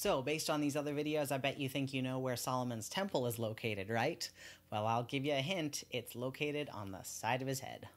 So, based on these other videos, I bet you think you know where Solomon's temple is located, right? Well, I'll give you a hint. It's located on the side of his head.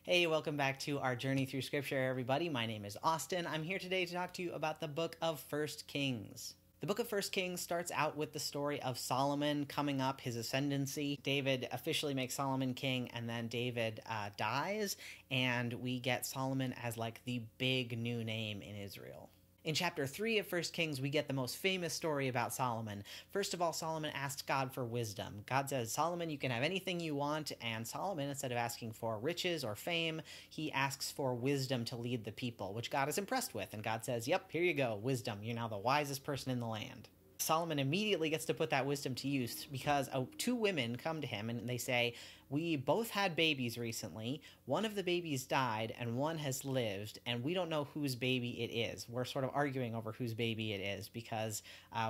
Hey, welcome back to our journey through Scripture, everybody. My name is Austin. I'm here today to talk to you about the book of 1 Kings. The book of 1 Kings starts out with the story of Solomon coming up, his ascendancy. David officially makes Solomon king, and then David dies, and we get Solomon as like the big new name in Israel. In chapter 3 of 1 Kings, we get the most famous story about Solomon. First of all, Solomon asks God for wisdom. God says, Solomon, you can have anything you want, and Solomon, instead of asking for riches or fame, he asks for wisdom to lead the people, which God is impressed with. And God says, yep, here you go, wisdom. You're now the wisest person in the land. Solomon immediately gets to put that wisdom to use because two women come to him and they say, we both had babies recently. One of the babies died and one has lived, and we don't know whose baby it is. We're sort of arguing over whose baby it is because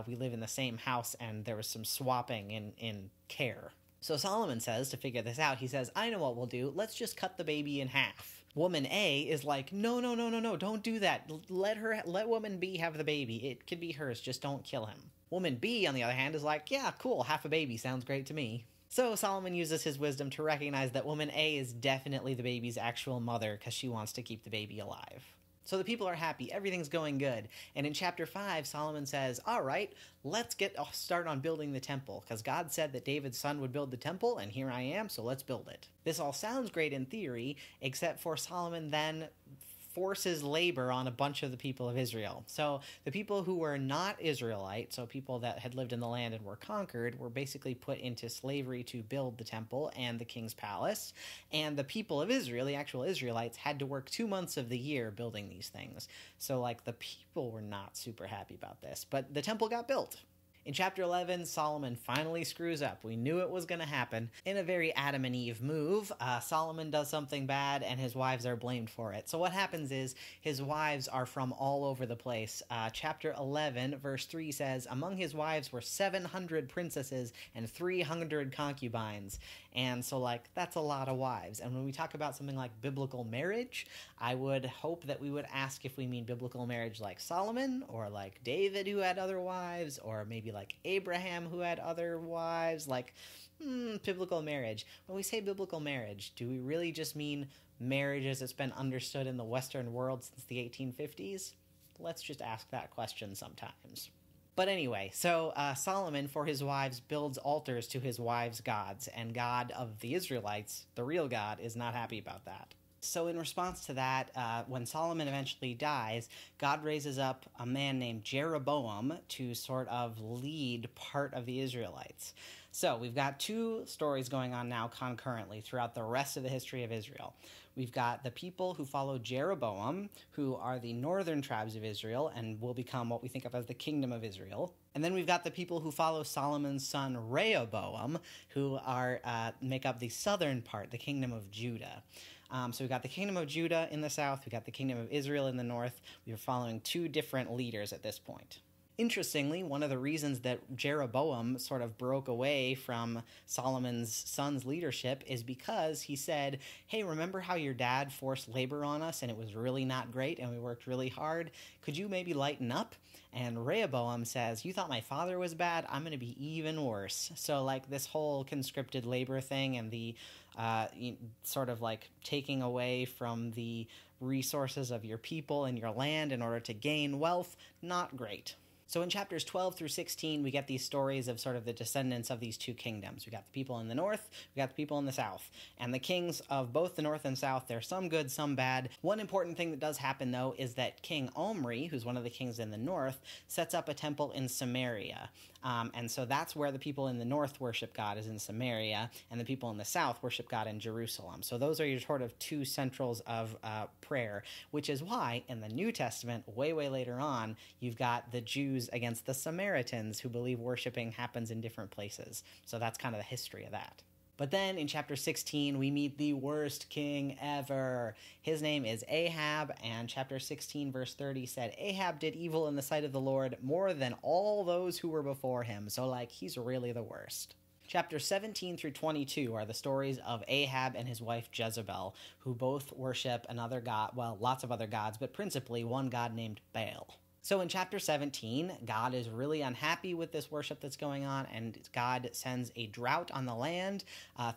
we live in the same house and there was some swapping in care. So Solomon says, to figure this out, he says, I know what we'll do. Let's just cut the baby in half. Woman A is like, no, don't do that. Let woman B have the baby. It could be hers, just don't kill him. Woman B, on the other hand, is like, yeah, cool, half a baby sounds great to me. So Solomon uses his wisdom to recognize that woman A is definitely the baby's actual mother because she wants to keep the baby alive. So the people are happy, everything's going good. And in chapter 5, Solomon says, all right, let's get start on building the temple, because God said that David's son would build the temple, and here I am, so let's build it. This all sounds great in theory, except for Solomon then forces labor on a bunch of the people of Israel. So the people who were not Israelite, so people that had lived in the land and were conquered, were basically put into slavery to build the temple and the king's palace. And the people of Israel, the actual Israelites, had to work 2 months of the year building these things. So like the people were not super happy about this, but the temple got built. In chapter 11, Solomon finally screws up. We knew it was going to happen. In a very Adam and Eve move, Solomon does something bad and his wives are blamed for it. So what happens is his wives are from all over the place. Chapter 11, verse 3 says, among his wives were 700 princesses and 300 concubines. And so, like, that's a lot of wives. And when we talk about something like biblical marriage, I would hope that we would ask if we mean biblical marriage like Solomon, or like David who had other wives, or maybe like Abraham who had other wives, like biblical marriage. When we say biblical marriage, do we really just mean marriage as it's been understood in the Western world since the 1850s? Let's just ask that question sometimes. But anyway, so Solomon, for his wives, builds altars to his wives' gods, and God of the Israelites, the real God, is not happy about that. So in response to that, when Solomon eventually dies, God raises up a man named Jeroboam to sort of lead part of the Israelites. So we've got two stories going on now concurrently throughout the rest of the history of Israel. We've got the people who follow Jeroboam, who are the northern tribes of Israel and will become what we think of as the kingdom of Israel. And then we've got the people who follow Solomon's son Rehoboam, who make up the southern part, the kingdom of Judah. So we've got the kingdom of Judah in the south, we've got the kingdom of Israel in the north. We are following two different leaders at this point. Interestingly, one of the reasons that Jeroboam sort of broke away from Solomon's son's leadership is because he said, hey, remember how your dad forced labor on us and it was really not great and we worked really hard? Could you maybe lighten up? And Rehoboam says, you thought my father was bad? I'm going to be even worse. So like this whole conscripted labor thing and the sort of like taking away from the resources of your people and your land in order to gain wealth, not great. So in chapters 12 through 16, we get these stories of sort of the descendants of these two kingdoms. We got the people in the north, we got the people in the south. And the kings of both the north and south, they're some good, some bad. One important thing that does happen, though, is that King Omri, who's one of the kings in the north, sets up a temple in Samaria. And so that's where the people in the north worship God, is in Samaria, and the people in the south worship God in Jerusalem. So those are your sort of two centrals of prayer, which is why in the New Testament, way later on, you've got the Jews against the Samaritans who believe worshiping happens in different places. So that's kind of the history of that. But then in chapter 16, we meet the worst king ever. His name is Ahab, and chapter 16, verse 30 said, Ahab did evil in the sight of the Lord more than all those who were before him. So, like, he's really the worst. Chapters 17 through 22 are the stories of Ahab and his wife Jezebel, who both worship another god, well, lots of other gods, but principally one god named Baal. So in chapter 17, God is really unhappy with this worship that's going on, and God sends a drought on the land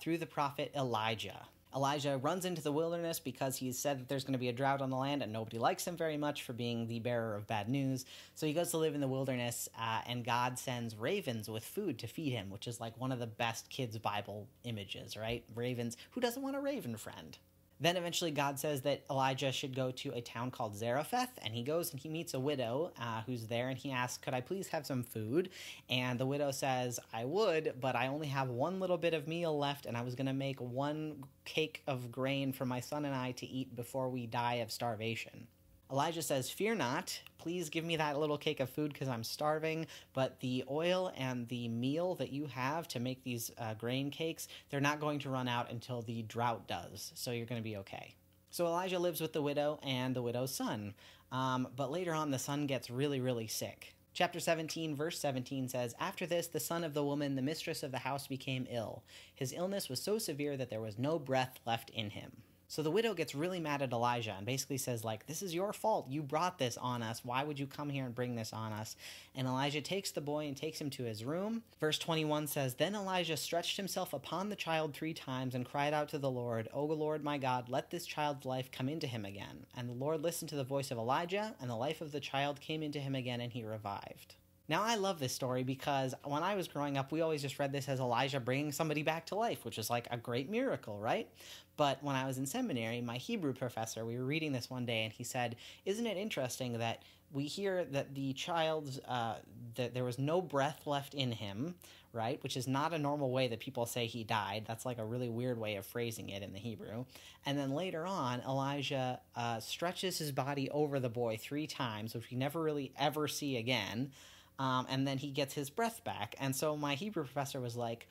through the prophet Elijah. Elijah runs into the wilderness because he's said that there's going to be a drought on the land, and nobody likes him very much for being the bearer of bad news. So he goes to live in the wilderness, and God sends ravens with food to feed him, which is like one of the best kids' Bible images, right? Ravens. Who doesn't want a raven friend? Then eventually God says that Elijah should go to a town called Zarephath, and he goes and he meets a widow who's there, and he asks, could I please have some food? And the widow says, I would, but I only have one little bit of meal left, and I was going to make one cake of grain for my son and I to eat before we die of starvation. Elijah says, fear not, please give me that little cake of food because I'm starving, but the oil and the meal that you have to make these grain cakes, they're not going to run out until the drought does, so you're going to be okay. So Elijah lives with the widow and the widow's son, but later on the son gets really, really sick. Chapter 17, verse 17 says, after this, the son of the woman, the mistress of the house, became ill. His illness was so severe that there was no breath left in him. So the widow gets really mad at Elijah and basically says, like, this is your fault. You brought this on us. Why would you come here and bring this on us? And Elijah takes the boy and takes him to his room. Verse 21 says, then Elijah stretched himself upon the child 3 times and cried out to the Lord, O Lord my God, let this child's life come into him again. And the Lord listened to the voice of Elijah, and the life of the child came into him again, and he revived. Now, I love this story because when I was growing up, we always just read this as Elijah bringing somebody back to life, which is like a great miracle, right? But when I was in seminary, my Hebrew professor, we were reading this one day, and he said, isn't it interesting that we hear that the child's, that there was no breath left in him, right? Which is not a normal way that people say he died. That's like a really weird way of phrasing it in the Hebrew. And then later on, Elijah stretches his body over the boy 3 times, which we never really ever see again. And then he gets his breath back. And so my Hebrew professor was like,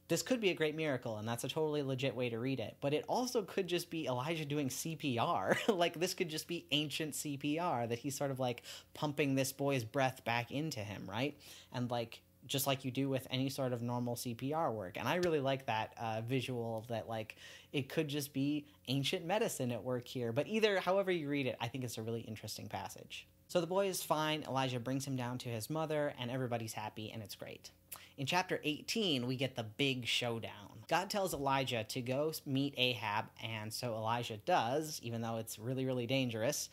this could be a great miracle, and that's a totally legit way to read it. But it also could just be Elijah doing CPR. Like, this could just be ancient CPR, that he's sort of like pumping this boy's breath back into him, right? And like, just like you do with any sort of normal CPR work. And I really like that visual that, like, it could just be ancient medicine at work here. But however you read it, I think it's a really interesting passage. So the boy is fine, Elijah brings him down to his mother, and everybody's happy, and it's great. In chapter 18, we get the big showdown. God tells Elijah to go meet Ahab, and so Elijah does, even though it's really, really dangerous,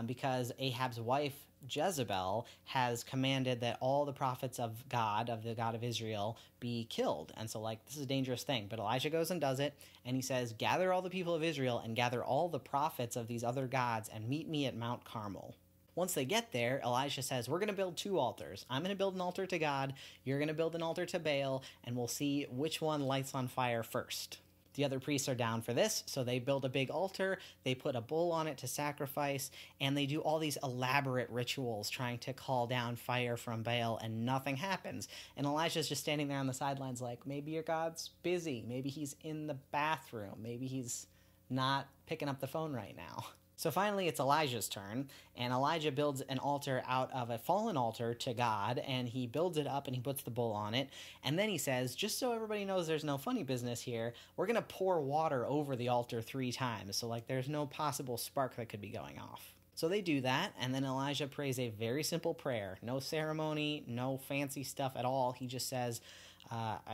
because Ahab's wife, Jezebel, has commanded that all the prophets of the God of Israel, be killed. And so, like, this is a dangerous thing. But Elijah goes and does it, and he says, gather all the people of Israel and gather all the prophets of these other gods and meet me at Mount Carmel. Once they get there, Elijah says, we're going to build 2 altars. I'm going to build an altar to God, you're going to build an altar to Baal, and we'll see which one lights on fire first. The other priests are down for this, so they build a big altar, they put a bull on it to sacrifice, and they do all these elaborate rituals trying to call down fire from Baal, and nothing happens. And Elijah's just standing there on the sidelines like, maybe your God's busy, maybe he's in the bathroom, maybe he's not picking up the phone right now. So finally, it's Elijah's turn, and Elijah builds an altar out of a fallen altar to God, and he builds it up and he puts the bull on it, and then he says, just so everybody knows there's no funny business here, we're going to pour water over the altar 3 times, so like there's no possible spark that could be going off. So they do that, and then Elijah prays a very simple prayer. No ceremony, no fancy stuff at all. He just says,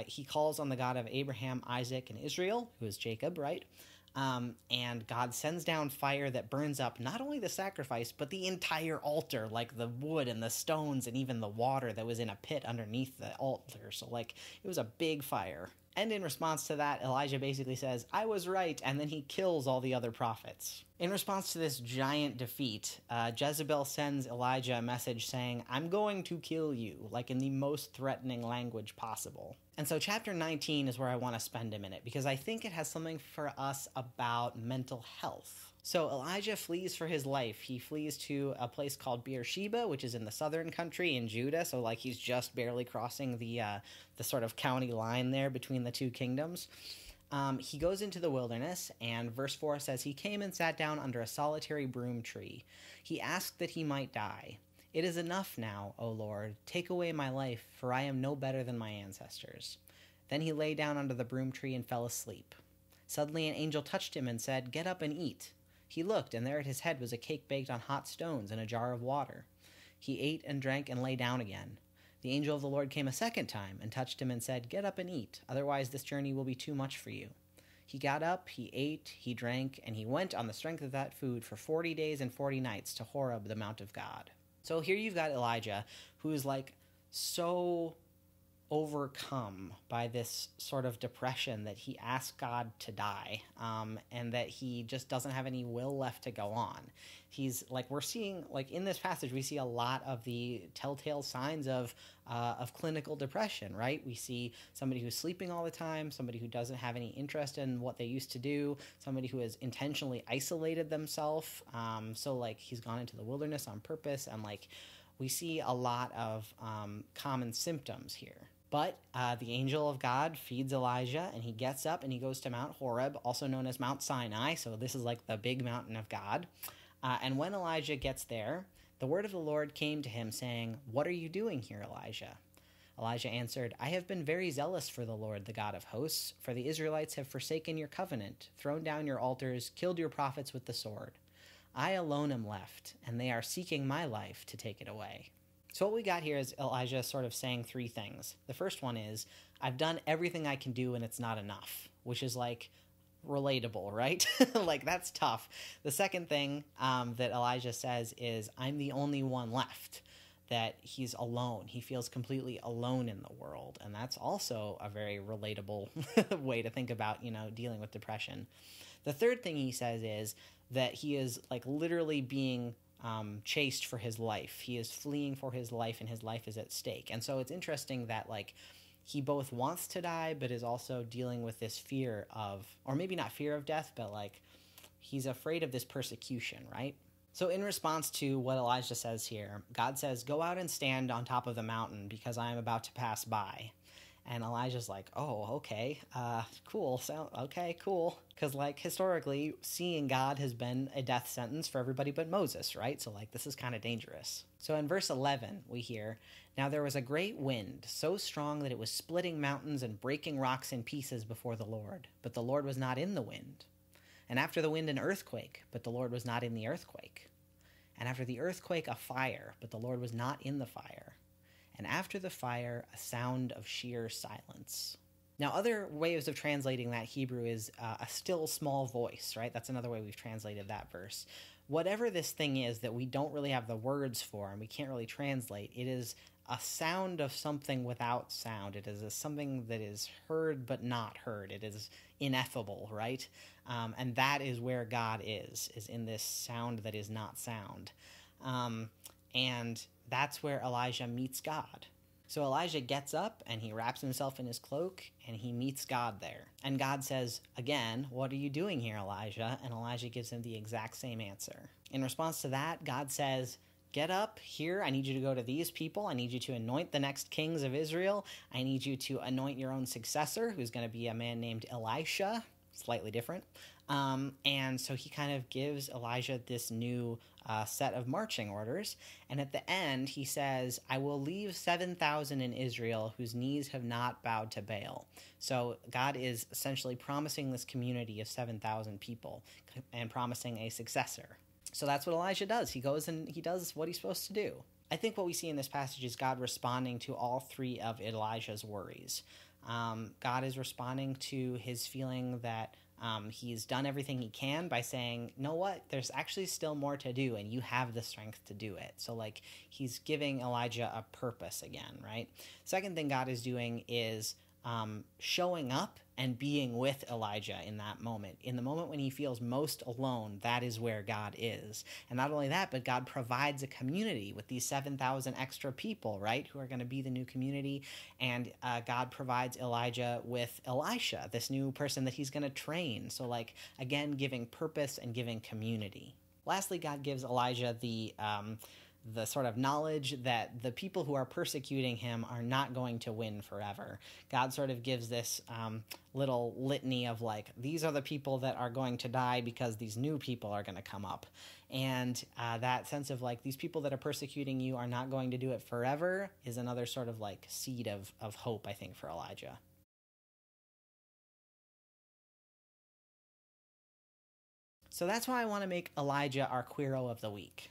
he calls on the God of Abraham, Isaac, and Israel, who is Jacob, right? And God sends down fire that burns up not only the sacrifice, but the entire altar, like the wood and the stones and even the water that was in a pit underneath the altar. So, like, it was a big fire. And in response to that, Elijah basically says, I was right, and then he kills all the other prophets. In response to this giant defeat, Jezebel sends Elijah a message saying, I'm going to kill you, like in the most threatening language possible. And so chapter 19 is where I want to spend a minute, because I think it has something for us about mental health. So Elijah flees for his life. He flees to a place called Beersheba, which is in the southern country in Judah. So like he's just barely crossing the sort of county line there between the 2 kingdoms. He goes into the wilderness, and verse 4 says, he came and sat down under a solitary broom tree. He asked that he might die. It is enough now, O Lord. Take away my life, for I am no better than my ancestors. Then he lay down under the broom tree and fell asleep. Suddenly an angel touched him and said, "Get up and eat." He looked, and there at his head was a cake baked on hot stones and a jar of water. He ate and drank and lay down again. The angel of the Lord came a second time and touched him and said, "Get up and eat, otherwise this journey will be too much for you." He got up, he ate, he drank, and he went on the strength of that food for 40 days and 40 nights to Horeb, the Mount of God. So here you've got Elijah, who's like so overcome by this sort of depression that he asked God to die, and that he just doesn't have any will left to go on. He's like, we're seeing, like in this passage, we see a lot of the telltale signs of clinical depression, right? We see somebody who's sleeping all the time, somebody who doesn't have any interest in what they used to do, somebody who has intentionally isolated themselves. So like he's gone into the wilderness on purpose, and like we see a lot of common symptoms here. But the angel of God feeds Elijah, and he gets up and he goes to Mount Horeb, also known as Mount Sinai. So this is like the big mountain of God. And when Elijah gets there, the word of the Lord came to him saying, "What are you doing here, Elijah?" Elijah answered, "I have been very zealous for the Lord, the God of hosts, for the Israelites have forsaken your covenant, thrown down your altars, killed your prophets with the sword. I alone am left, and they are seeking my life to take it away." So what we got here is Elijah sort of saying three things. The first one is, I've done everything I can do and it's not enough, which is like relatable, right? Like that's tough. The second thing that Elijah says is, I'm the only one left, that he's alone. He feels completely alone in the world. And that's also a very relatable way to think about, dealing with depression. The third thing he says is that he is like literally being chased for his life. He is fleeing for his life, and his life is at stake. And so it's interesting that like he both wants to die, but is also dealing with this fear of, or maybe not fear of death, but like he's afraid of this persecution, right? So in response to what Elijah says here, God says, "Go out and stand on top of the mountain because I am about to pass by." And Elijah's like, "Oh, okay, cool, okay, cool." Because, like, historically, seeing God has been a death sentence for everybody but Moses, right? So, like, this is kind of dangerous. So in verse 11, we hear, "Now there was a great wind, so strong that it was splitting mountains and breaking rocks in pieces before the Lord. But the Lord was not in the wind. And after the wind, an earthquake, but the Lord was not in the earthquake. And after the earthquake, a fire, but the Lord was not in the fire. And after the fire, a sound of sheer silence." Now, other ways of translating that Hebrew is a still small voice, right? That's another way we've translated that verse. Whatever this thing is that we don't really have the words for and we can't really translate, it is a sound of something without sound. It is something that is heard but not heard. It is ineffable, right? And that is where God is in this sound that is not sound. And that's where Elijah meets God. So Elijah gets up and he wraps himself in his cloak and he meets God there. And God says, again, "What are you doing here, Elijah?" And Elijah gives him the exact same answer. In response to that, God says, "Get up here. I need you to go to these people. I need you to anoint the next kings of Israel. I need you to anoint your own successor, who's going to be a man named Elisha." Slightly different. And so he kind of gives Elijah this new set of marching orders. And at the end, he says, "I will leave 7,000 in Israel whose knees have not bowed to Baal." So God is essentially promising this community of 7,000 people and promising a successor. So that's what Elijah does. He goes and he does what he's supposed to do. I think what we see in this passage is God responding to all three of Elijah's worries. God is responding to his feeling that he's done everything he can by saying, "Know what? There's actually still more to do, and you have the strength to do it." So, like, he's giving Elijah a purpose again, right? Second thing God is doing is showing up and being with Elijah in that moment. In the moment when he feels most alone, that is where God is. And not only that, but God provides a community with these 7,000 extra people, right, who are going to be the new community. And God provides Elijah with Elisha, this new person that he's going to train. So, like, again, giving purpose and giving community. Lastly, God gives Elijah the sort of knowledge that the people who are persecuting him are not going to win forever. God sort of gives this little litany of like, these are the people that are going to die because these new people are going to come up. And that sense of like, these people that are persecuting you are not going to do it forever is another sort of like seed of hope, I think, for Elijah. So that's why I want to make Elijah our Queero of the Week.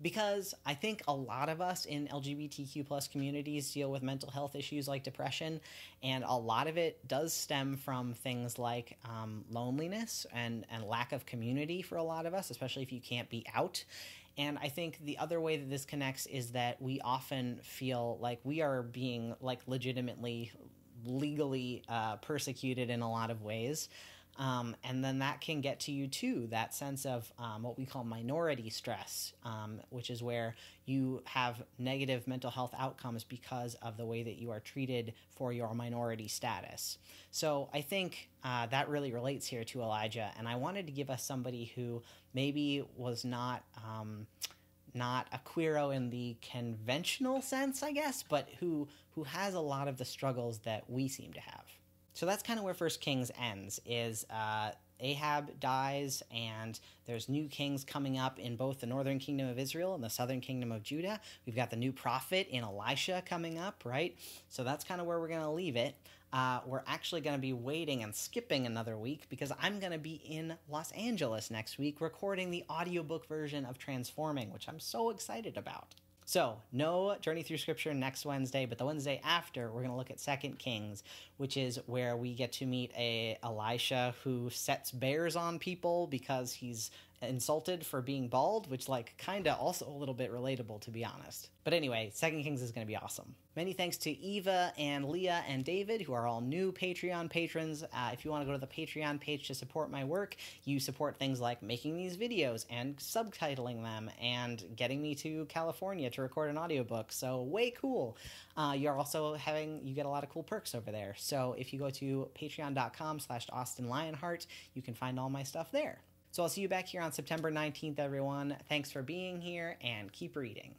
Because I think a lot of us in LGBTQ plus communities deal with mental health issues like depression, and a lot of it does stem from things like loneliness and lack of community for a lot of us, especially if you can't be out. And I think the other way that this connects is that we often feel like we are being like legitimately, legally persecuted in a lot of ways. And then that can get to you too, that sense of what we call minority stress, which is where you have negative mental health outcomes because of the way that you are treated for your minority status. So I think that really relates here to Elijah, and I wanted to give us somebody who maybe was not a queero in the conventional sense, I guess, but who has a lot of the struggles that we seem to have. So that's kind of where First Kings ends, is Ahab dies, and there's new kings coming up in both the northern kingdom of Israel and the southern kingdom of Judah. We've got the new prophet in Elisha coming up, right? So that's kind of where we're going to leave it. We're actually going to be waiting and skipping another week because I'm going to be in Los Angeles next week recording the audiobook version of Transforming, which I'm so excited about. So, no Journey Through Scripture next Wednesday, but the Wednesday after, we're going to look at 2 Kings, which is where we get to meet Elisha who sets bears on people because he's insulted for being bald, which, like, kind of also a little bit relatable, to be honest. But anyway, 2 Kings is going to be awesome. Many thanks to Eva and Leah and David, who are all new Patreon patrons. If you want to go to the Patreon page to support my work, you support things like making these videos and subtitling them and getting me to California to record an audiobook. So way cool. You get a lot of cool perks over there. So if you go to patreon.com/AustinLionheart, you can find all my stuff there. So I'll see you back here on September 19th, everyone. Thanks for being here, and keep reading.